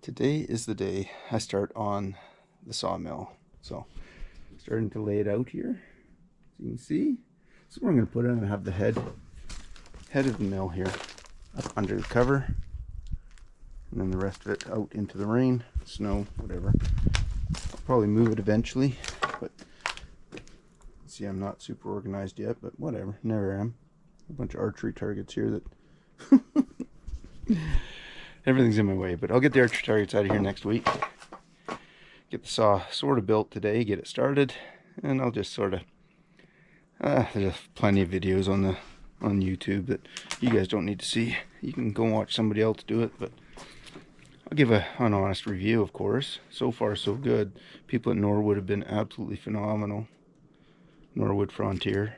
Today is the day I start on the sawmill. So starting to lay it out here. So you can see. This is where I'm going to put it. I'm going to have the head of the mill here up under the cover. And then the rest of it out into the rain, snow, whatever. I'll probably move it eventually. But see, I'm not super organized yet, but whatever. Never am. A bunch of archery targets here that... Everything's in my way, but I'll get the archery targets out of here next week. Get the saw sort of built today, get it started, and I'll just sort of... there's plenty of videos on YouTube that you guys don't need to see. You can go and watch somebody else do it, but I'll give an honest review, of course. So far, so good. People at Norwood have been absolutely phenomenal. Norwood Frontier.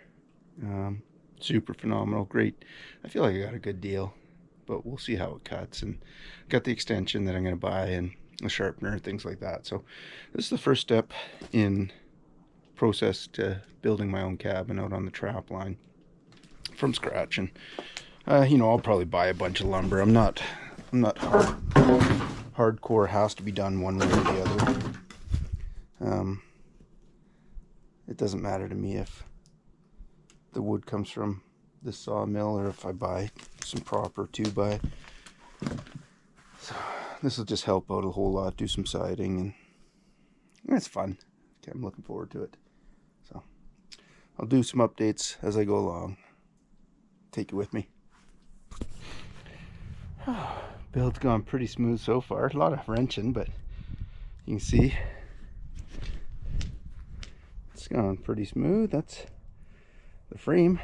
Super phenomenal. Great. I feel like I got a good deal, but we'll see how it cuts. And got the extension that I'm going to buy and a sharpener, things like that. So this is the first step in process to building my own cabin out on the trap line from scratch. And you know, I'll probably buy a bunch of lumber. I'm not hardcore has to be done one way or the other. It doesn't matter to me if the wood comes from the sawmill or if I buy some proper 2x. So this will just help out a whole lot, do some siding, and it's fun. Okay, I'm looking forward to it. So I'll do some updates as I go along. Take you with me. Build's gone pretty smooth so far. A lot of wrenching, but you can see it's gone pretty smooth. That's the frame,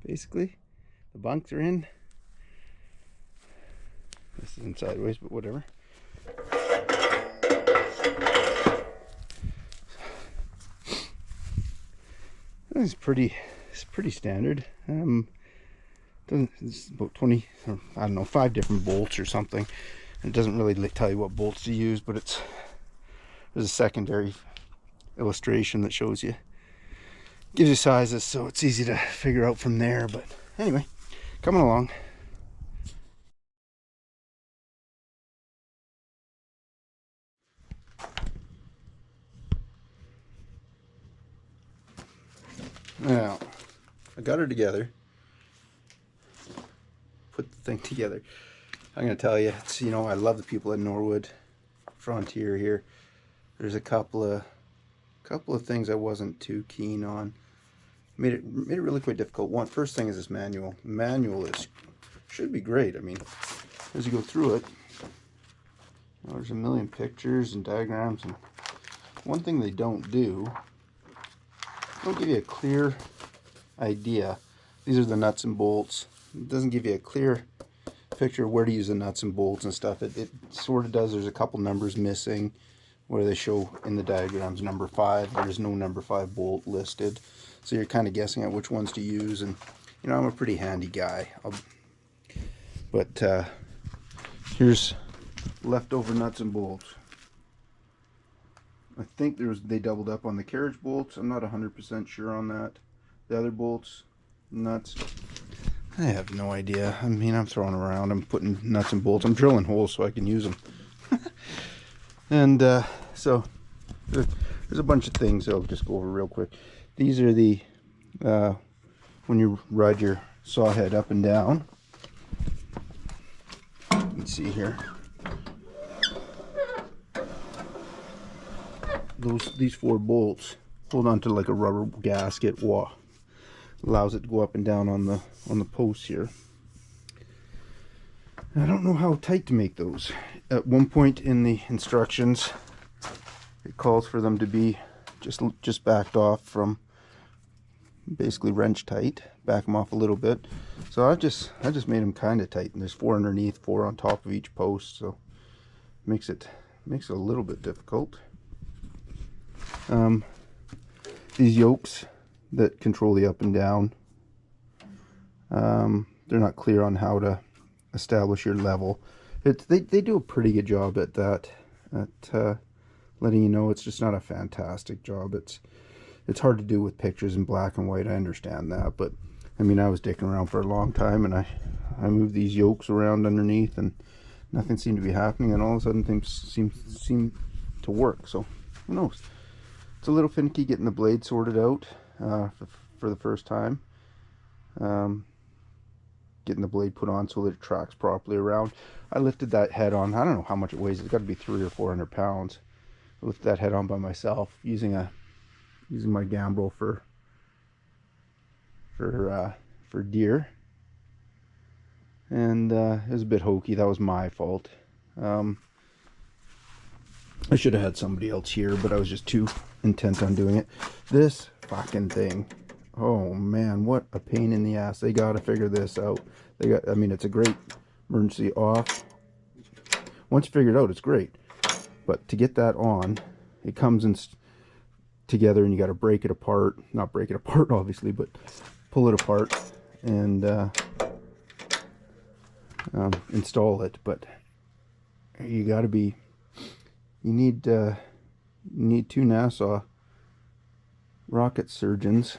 basically. The bunks are in. This is in sideways, but whatever. It's pretty standard. It's about 20, or I don't know, 5 different bolts or something. It doesn't really tell you what bolts to use, but there's a secondary illustration that shows you, gives you sizes, so it's easy to figure out from there. But anyway, coming along. Now, I got her together. Put the thing together. I'm going to tell you, it's, you know, I love the people at Norwood Frontier here. There's a couple of things I wasn't too keen on. Made it really quite difficult. First thing is this manual. The manual should be great. I mean, as you go through it, you know, there's a million pictures and diagrams, and one thing they don't give you a clear idea. These are the nuts and bolts. It doesn't give you a clear picture of where to use the nuts and bolts and stuff. It sort of does. There's a couple numbers missing where they show in the diagrams number 5. There's no number 5 bolt listed, so you're kind of guessing at which ones to use. And you know, I'm a pretty handy guy, but here's leftover nuts and bolts. I think they doubled up on the carriage bolts. I'm not 100% sure on that. The other bolts, nuts, I have no idea. I mean, I'm throwing around. I'm putting nuts and bolts. I'm drilling holes so I can use them. And so there's a bunch of things I'll just go over real quick. These are the when you ride your saw head up and down. You can see here. These 4 bolts hold on to like a rubber gasket. Allows it to go up and down on the posts here. I don't know how tight to make those. At one point in the instructions, it calls for them to be just backed off from basically wrench tight. Back them off a little bit. So I just made them kind of tight. And there's 4 underneath, 4 on top of each post. So makes it a little bit difficult. These yokes that control the up and down, they're not clear on how to establish your level. They do a pretty good job at that, at letting you know. It's just not a fantastic job. It's hard to do with pictures in black and white. I understand that, but I mean, I was dicking around for a long time, and I moved these yokes around underneath, and nothing seemed to be happening, and all of a sudden things seem to work. So who knows? It's a little finicky getting the blade sorted out for the first time. Getting the blade put on so that it tracks properly around. I lifted that head on. I don't know how much it weighs. It's got to be 300 or 400 pounds. I lifted that head on by myself using my gambrel for deer, and it was a bit hokey. That was my fault. I should have had somebody else here, but I was just too intent on doing it. This fucking thing, oh man, what a pain in the ass. They got to figure this out. I mean, it's a great emergency off. Once you figure it out, it's great. But to get that on, it comes in together, and you got to break it apart. Not break it apart, obviously, but pull it apart and install it. But you need 2 NASA rocket surgeons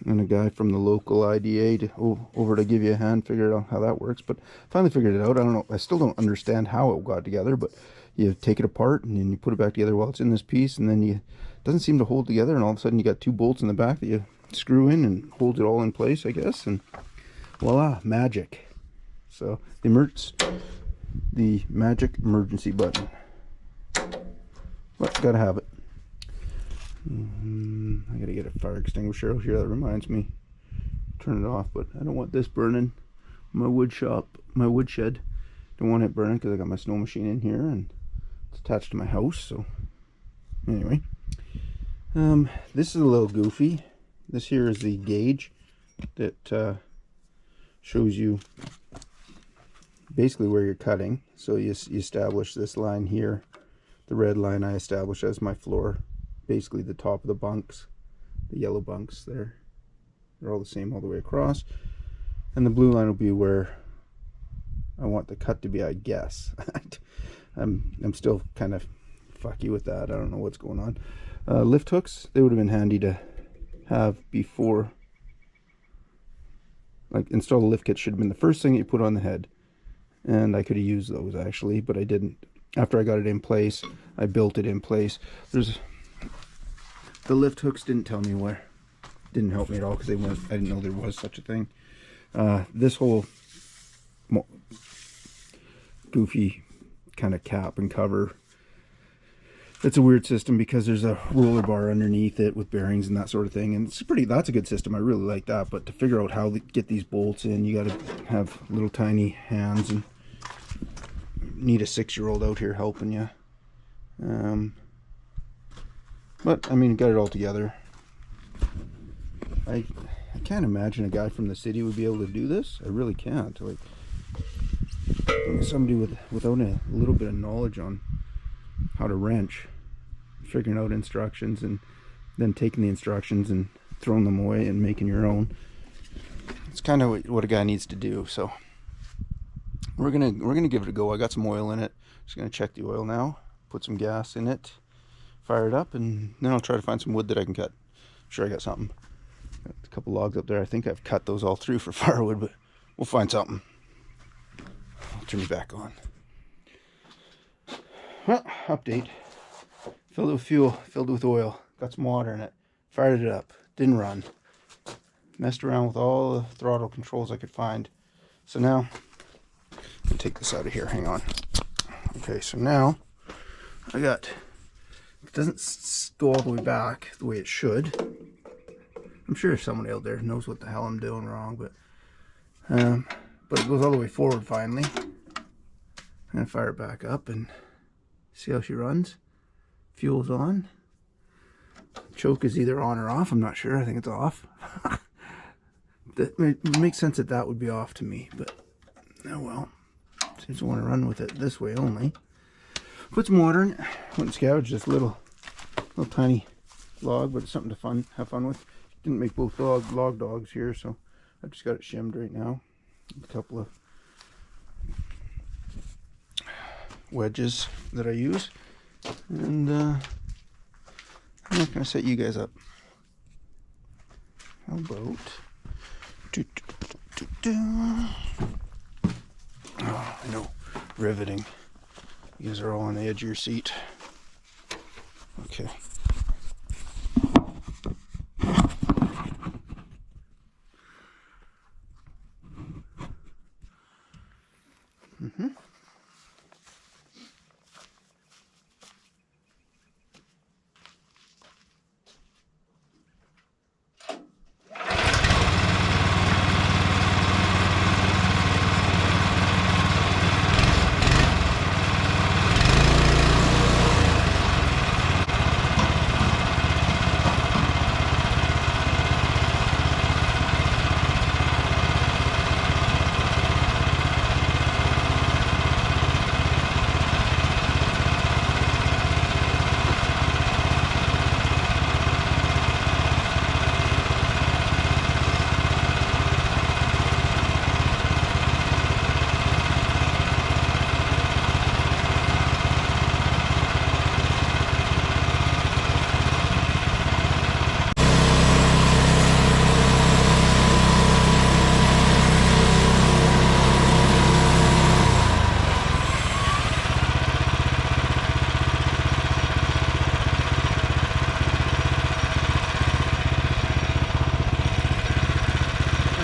and a guy from the local IDA over to give you a hand, figure out how that works. But finally figured it out. I don't know. I still don't understand how it got together, but you take it apart and then you put it back together while it's in this piece, and then it doesn't seem to hold together, and all of a sudden you got 2 bolts in the back that you screw in and hold it all in place, I guess, and voila, magic. So the magic emergency button. But gotta have it. I gotta get a fire extinguisher out here. That reminds me, turn it off. But I don't want this burning. My wood shed. Don't want it burning because I got my snow machine in here and it's attached to my house. So anyway, this is a little goofy. This here is the gauge that shows you basically where you're cutting. So you establish this line here. The red line I establish as my floor. Basically the top of the bunks, the yellow bunks there, they're all the same all the way across, and the blue line will be where I want the cut to be, I guess. I'm still kind of fucky with that. I don't know what's going on. Lift hooks, they would have been handy to have before. Like, install the lift kit should have been the first thing you put on the head, and I could have used those actually, but I didn't. After I got it in place, I built it in place. The lift hooks didn't tell me where. Didn't help me at all because I didn't know there was such a thing. This whole goofy kind of cap and cover, it's a weird system because there's a roller bar underneath it with bearings and that sort of thing, and that's a good system. I really like that, but to figure out how to get these bolts in, you got to have little tiny hands, and need a 6-year-old out here helping you. But I mean, got it all together. I can't imagine a guy from the city would be able to do this. I really can't. Like, somebody without a little bit of knowledge on how to wrench, figuring out instructions, and then taking the instructions and throwing them away and making your own. It's kind of what a guy needs to do. So we're gonna give it a go. I got some oil in it. Just gonna check the oil now. Put some gas in it. Fire it up, and then I'll try to find some wood that I can cut. I'm sure I got something. Got a couple logs up there. I think I've cut those all through for firewood, but we'll find something. I'll turn it back on. Well, update. Filled it with fuel, filled it with oil, got some water in it, fired it up, didn't run. Messed around with all the throttle controls I could find. So now, I'm gonna take this out of here, hang on. Okay, so now, it doesn't go all the way back the way it should. I'm sure somebody out there knows what the hell I'm doing wrong, but it goes all the way forward finally. I'm gonna fire it back up and see how she runs. Fuel's on. Choke is either on or off. I'm not sure. I think it's off. It makes sense that would be off to me, but oh well. Seems to want to run with it this way only. Put some water in it. Went and scavenged this little tiny log, but it's something to have fun with. Didn't make both log dogs here, so I've just got it shimmed right now. A couple of wedges that I use, and I'm not gonna set you guys up. How about riveting. You guys are all on the edge of your seat. Okay.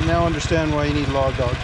Now understand why you need log dog.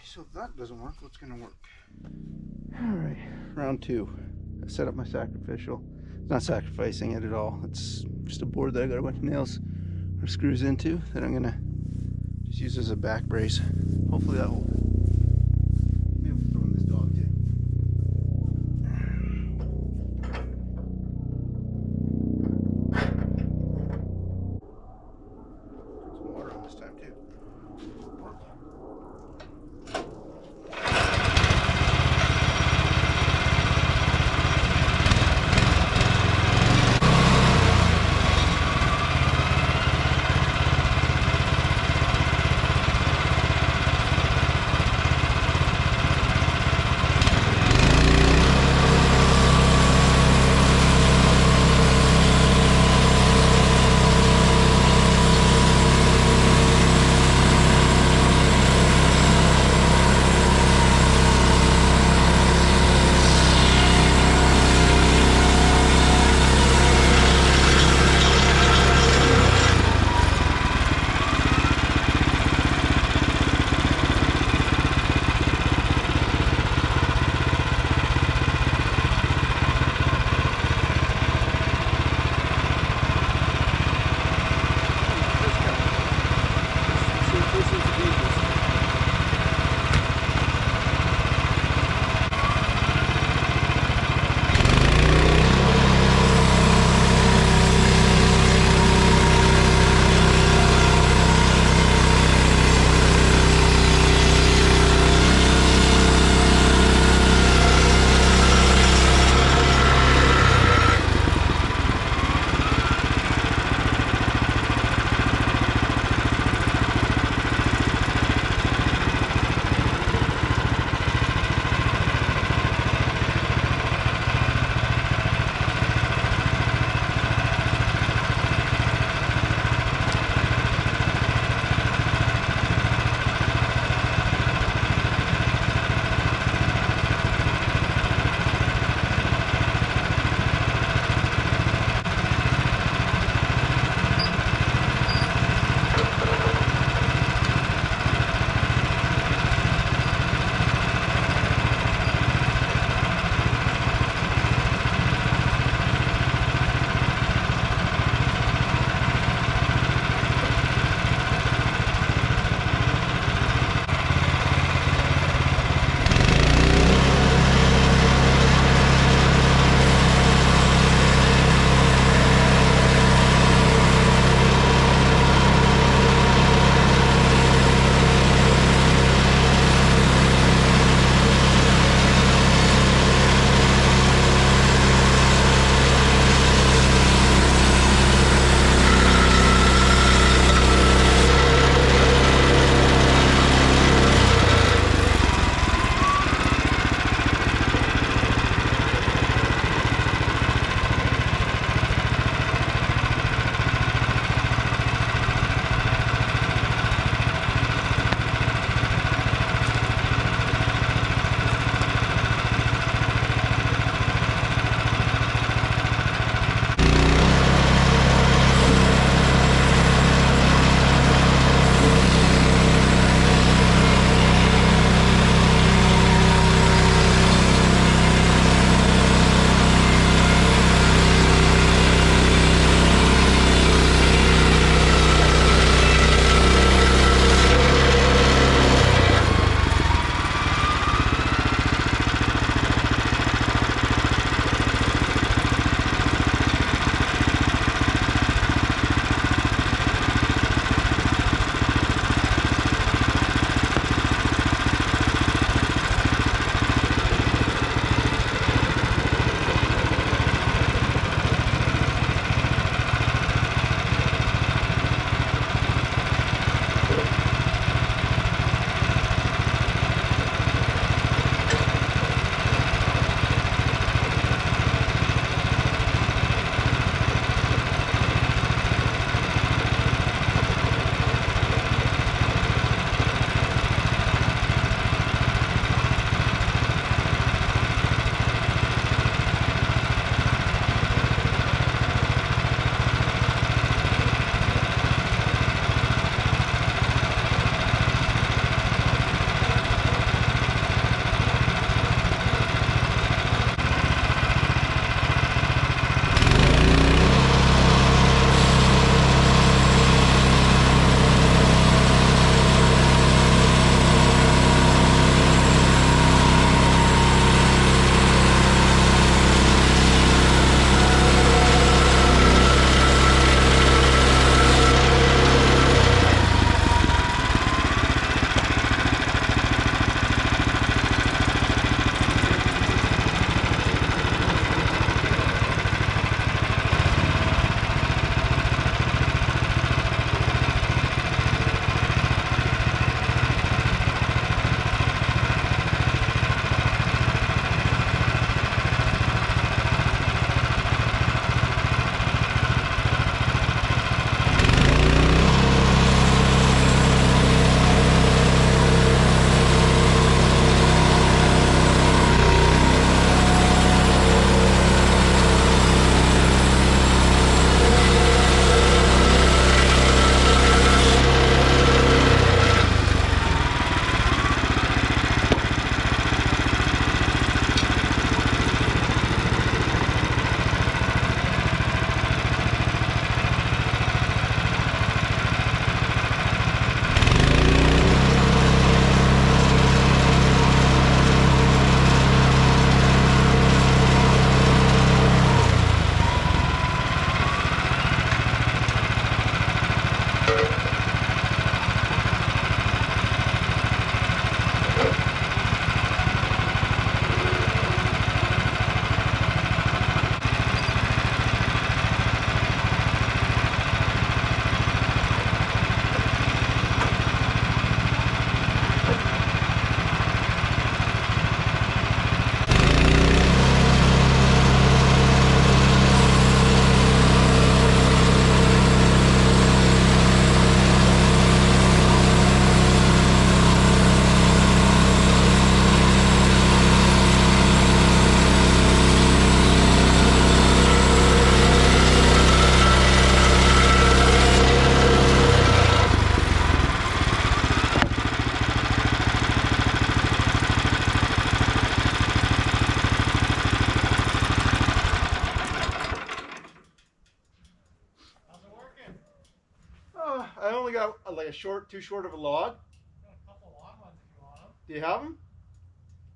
So if that doesn't work, what's going to work? Alright, round 2. I set up my sacrificial. It's not sacrificing it at all. It's just a board that I got a bunch of nails or screws into that I'm going to just use as a back brace. Hopefully that will be able to throw in this dog too. Put some water on this time too. only got like a too short of a log. Got a couple long ones if you want them. Do you have them?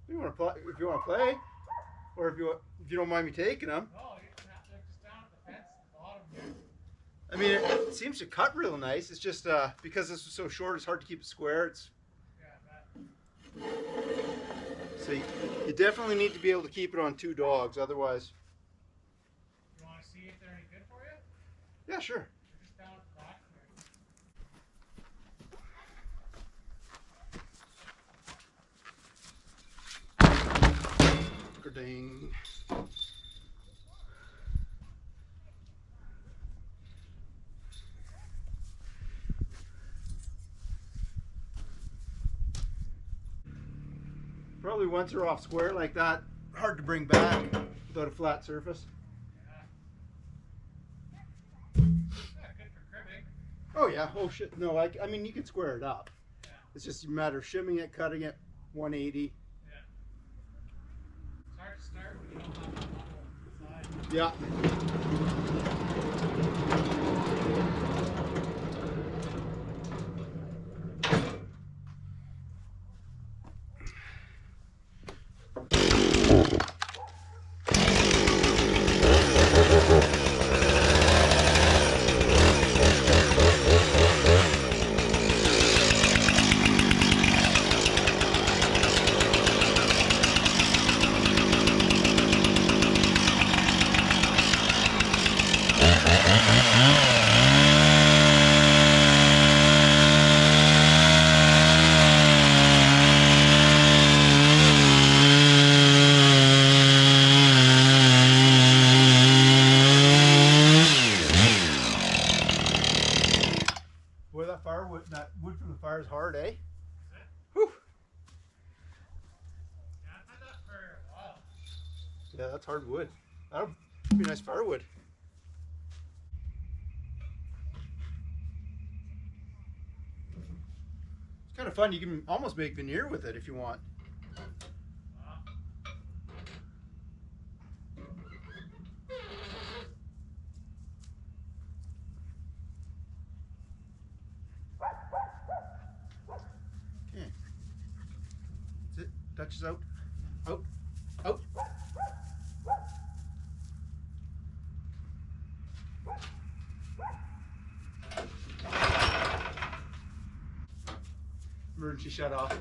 If you want to play, or if you don't mind me taking them. No, they're just down at the fence at the bottom here. I mean, it seems to cut real nice. It's just because this was so short, it's hard to keep it square. Yeah, I bet. So you definitely need to be able to keep it on 2 dogs, otherwise. You want to see if they're any good for you? Yeah, sure. They're just down at the back here. Ding. Probably once they're off square like that, hard to bring back without a flat surface. Yeah, good for cribbing. Oh yeah, oh shit, no, I mean you can square it up. Yeah. It's just a matter of shimming it, cutting it, 180. Yeah. It's hard to start when you don't have that level inside. Yeah. Boy, that wood from the fire is hard, eh? Is it? Whew. Yeah, I've had that for a while. Yeah, that's hard wood. That'll be nice firewood. It's kind of fun. You can almost make veneer with it if you want. Okay. That's it. Dutch is out. Out. Out. Emergency shut off.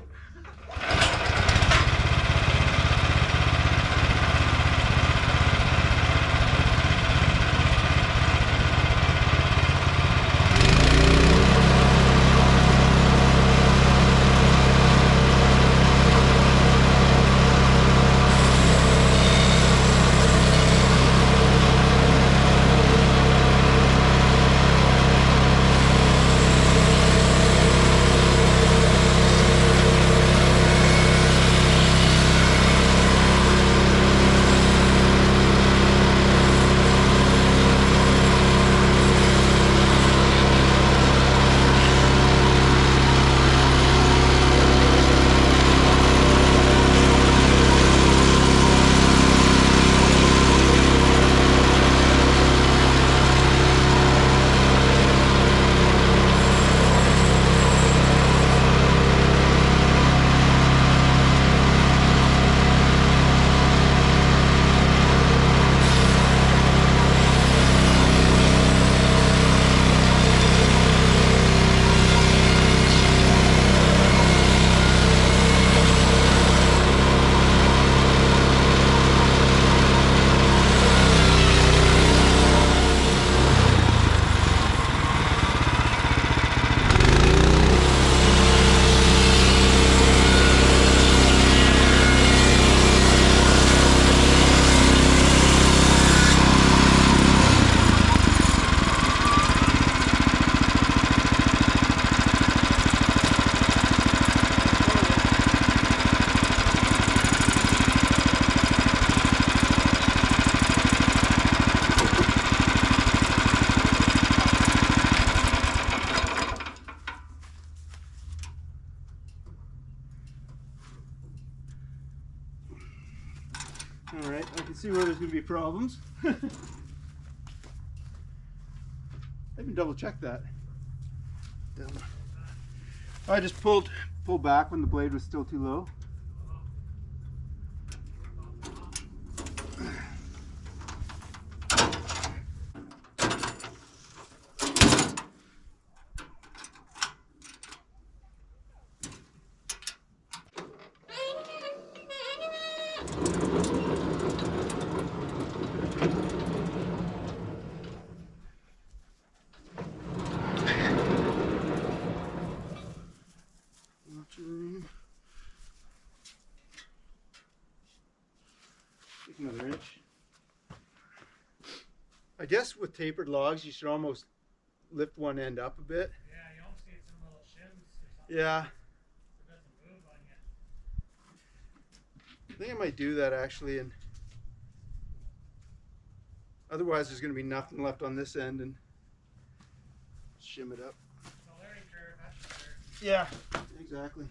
All right, I can see where there's going to be problems. I even double checked that. I just pulled back when the blade was still too low. Another inch. I guess with tapered logs, you should almost lift one end up a bit. Yeah, you almost need some little shims or something. Yeah. So it doesn't move on you. I think I might do that actually, and otherwise there's going to be nothing left on this end, and shim it up. It's a learning curve, that's for sure. Yeah, exactly.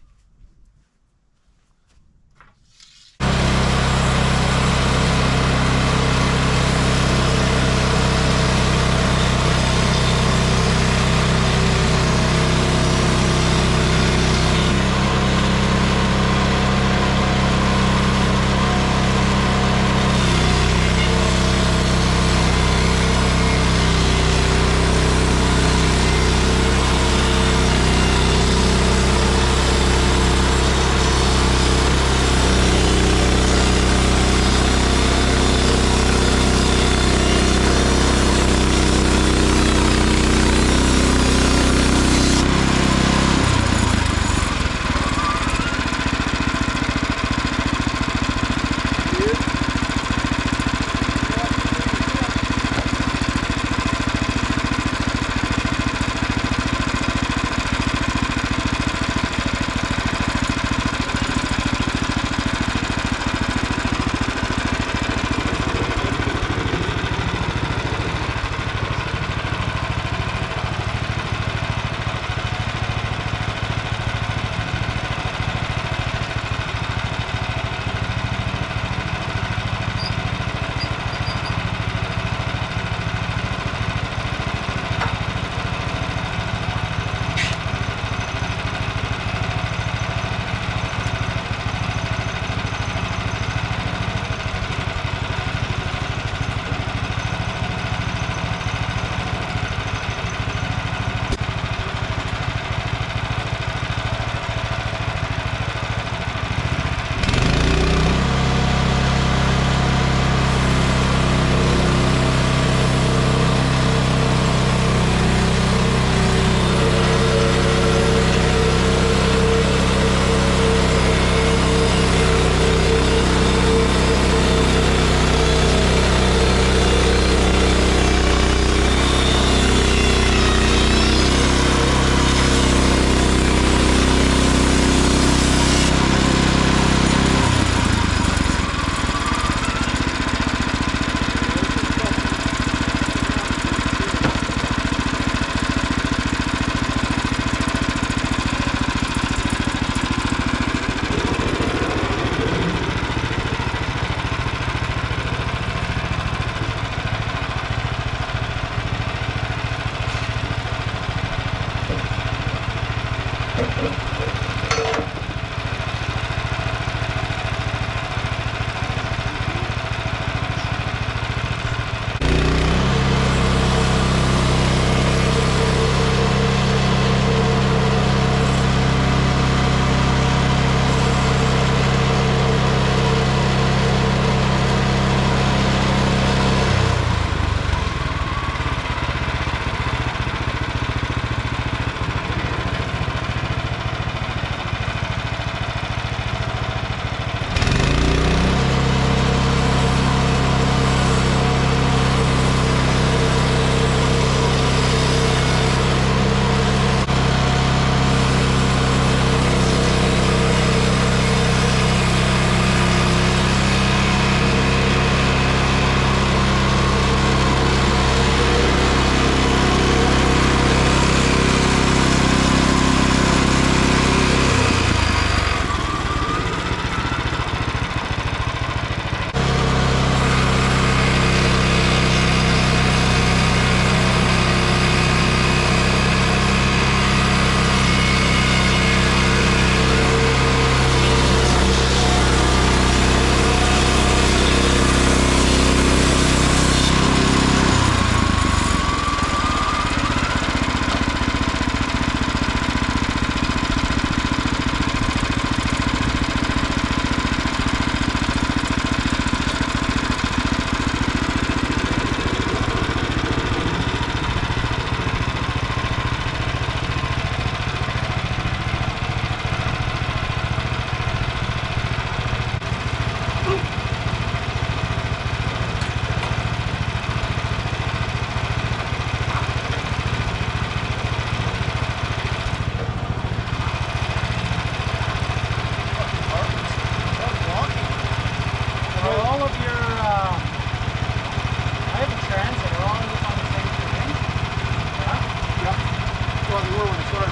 more when I start.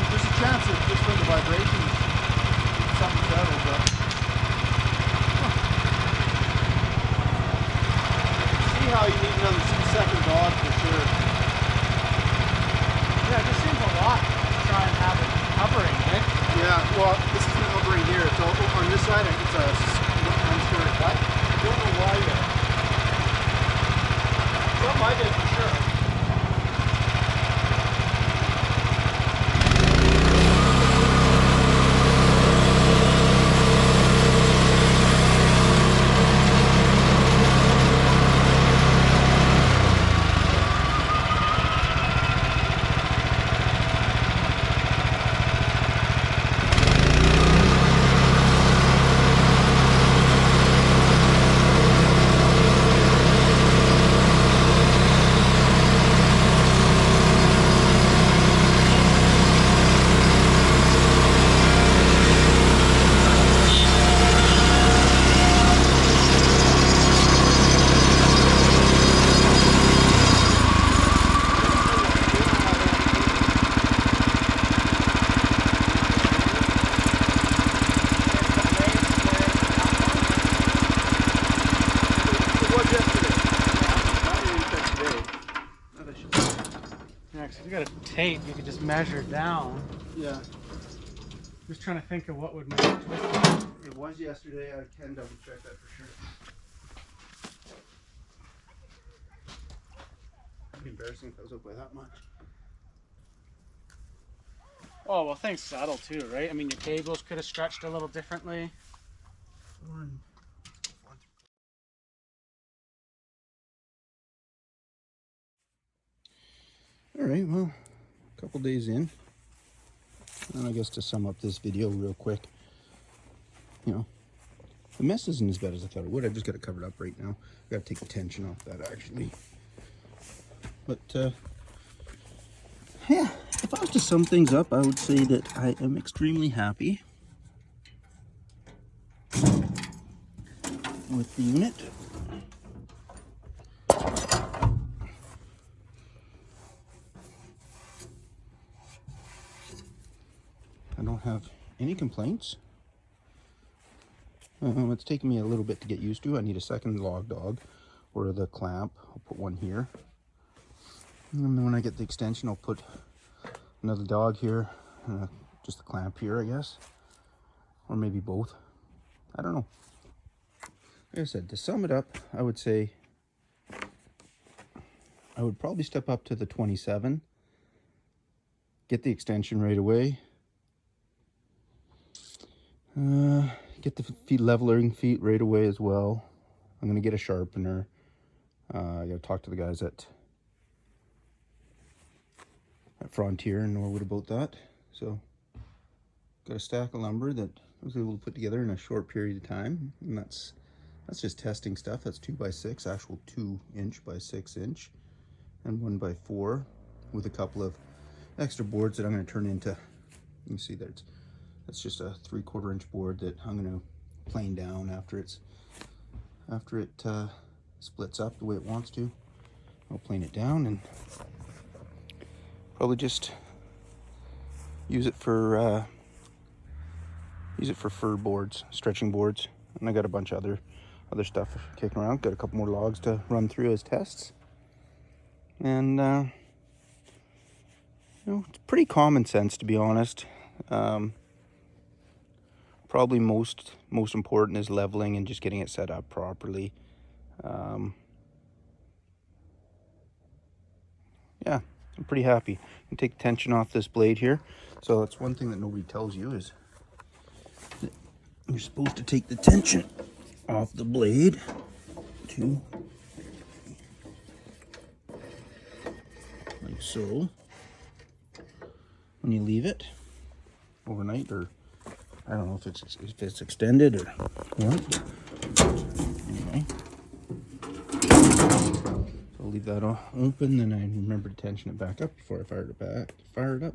There's a chance that just from the vibration, something settled, but see how you need another second dog for sure. Yeah, it just seems a lot to try and have it hovering, eh? Yeah, well, this isn't hovering here. It's all on this side. It's a one-story cut. I don't know why yet. Something I did for sure. If you got a tape, you could just measure down. Yeah. Just trying to think of what would make it twist. It was yesterday. I can double check that for sure. It'd be embarrassing if I was up by that much. Oh, well, things settle too, right? I mean, your cables could have stretched a little differently. All right, well, a couple days in, and I guess to sum up this video real quick, you know, the mess isn't as bad as I thought it would. I just got it covered up right now. I got to take the tension off that actually. But yeah, if I was to sum things up, I would say that I am extremely happy with the unit. I don't have any complaints. It's taken me a little bit to get used to. I need a second log dog or the clamp. I'll put one here. And then when I get the extension, I'll put another dog here, just the clamp here, I guess. Or maybe both. I don't know. Like I said, to sum it up, I would say I would probably step up to the 27. Get the extension right away. Get the leveling feet right away as well. I'm gonna get a sharpener. I gotta talk to the guys at Frontier in Norwood about that. So, got a stack of lumber that I was able to put together in a short period of time, and that's just testing stuff. That's 2x6, actual 2" by 6" and 1x4 with a couple of extra boards that I'm going to turn into. You can see that that's just a 3/4 inch board that I'm going to plane down after it splits up the way it wants to. I'll plane it down and probably just use it for fur boards, stretching boards. And I got a bunch of other stuff kicking around. Got a couple more logs to run through as tests. And you know, it's pretty common sense, to be honest. Probably most important is leveling and just getting it set up properly. Yeah, I'm pretty happy. I can take the tension off this blade here. So that's one thing that nobody tells you, is that you're supposed to take the tension off the blade to, like so. When you leave it overnight, or I don't know if it's extended or what. Anyway, so I'll leave that open, then I remember to tension it back up before I fire it up.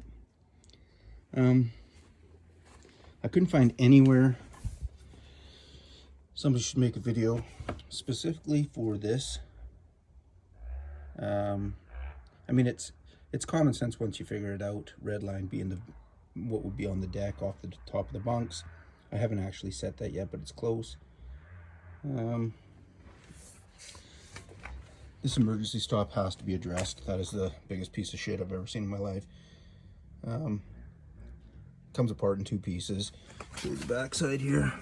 I couldn't find anywhere. Somebody should make a video specifically for this. I mean, it's it's common sense once you figure it out. Red line being the what would be on the deck off the top of the bunks. I haven't actually set that yet, but it's close. This emergency stop has to be addressed. That is the biggest piece of shit I've ever seen in my life. Comes apart in two pieces. Show you the back side here.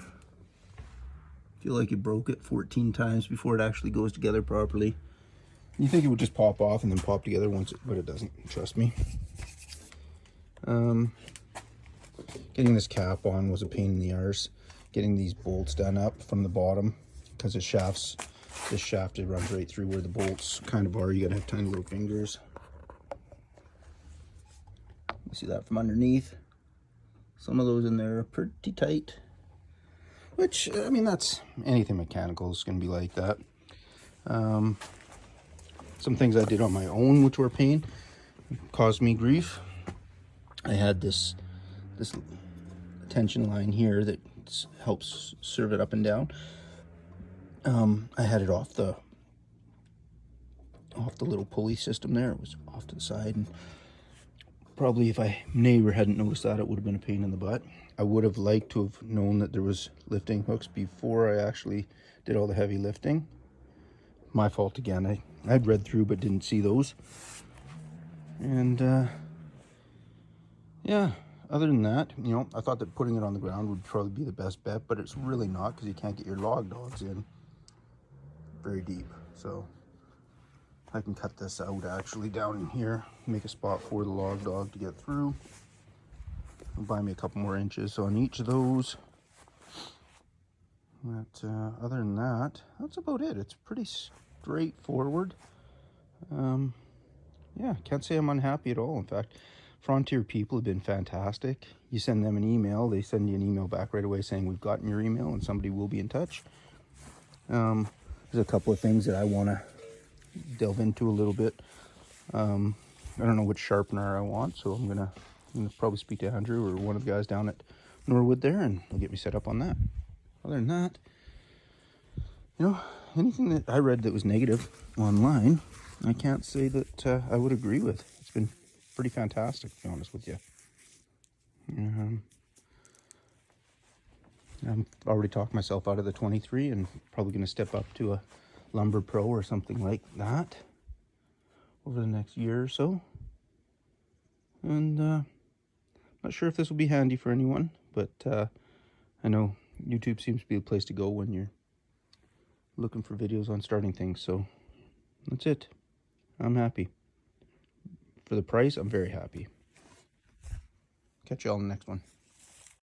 Feel like it broke it 14 times before it actually goes together properly. You think it would just pop off and then pop together once, but it doesn't, trust me. Getting this cap on was a pain in the arse. Getting these bolts done up from the bottom, because this shaft it runs right through where the bolts kind of are. You gotta have tiny little fingers. You see that from underneath. Some of those in there are pretty tight, which, I mean, that's anything mechanical is gonna be like that. Some things I did on my own, which were a pain, caused me grief. I had this tension line here that helps serve it up and down. I had it off the little pulley system there. It was off to the side, and probably if my neighbor hadn't noticed that, it would have been a pain in the butt. I would have liked to have known that there was lifting hooks before I actually did all the heavy lifting. My fault again. I'd read through but didn't see those. And yeah, other than that, you know, I thought that putting it on the ground would probably be the best bet, but it's really not, because you can't get your log dogs in very deep. So I can cut this out actually down in here, make a spot for the log dog to get through. It'll buy me a couple more inches on each of those. But other than that, that's about it. It's pretty straightforward. Yeah, can't say I'm unhappy at all. In fact, Frontier people have been fantastic. You send them an email, they send you an email back right away saying we've gotten your email and somebody will be in touch. There's a couple of things that I want to delve into a little bit. I don't know which sharpener I want, so I'm gonna probably speak to Andrew or one of the guys down at Norwood there, and they'll get me set up on that. Other than that, you know, anything that I read that was negative online, I can't say that I would agree with. It's been pretty fantastic, to be honest with you. I've already talked myself out of the 23 and probably going to step up to a Lumber Pro or something like that over the next year or so. And not sure if this will be handy for anyone, but I know YouTube seems to be the place to go when you're looking for videos on starting things. So that's it. I'm happy. For the price, I'm very happy. Catch you all in the next one.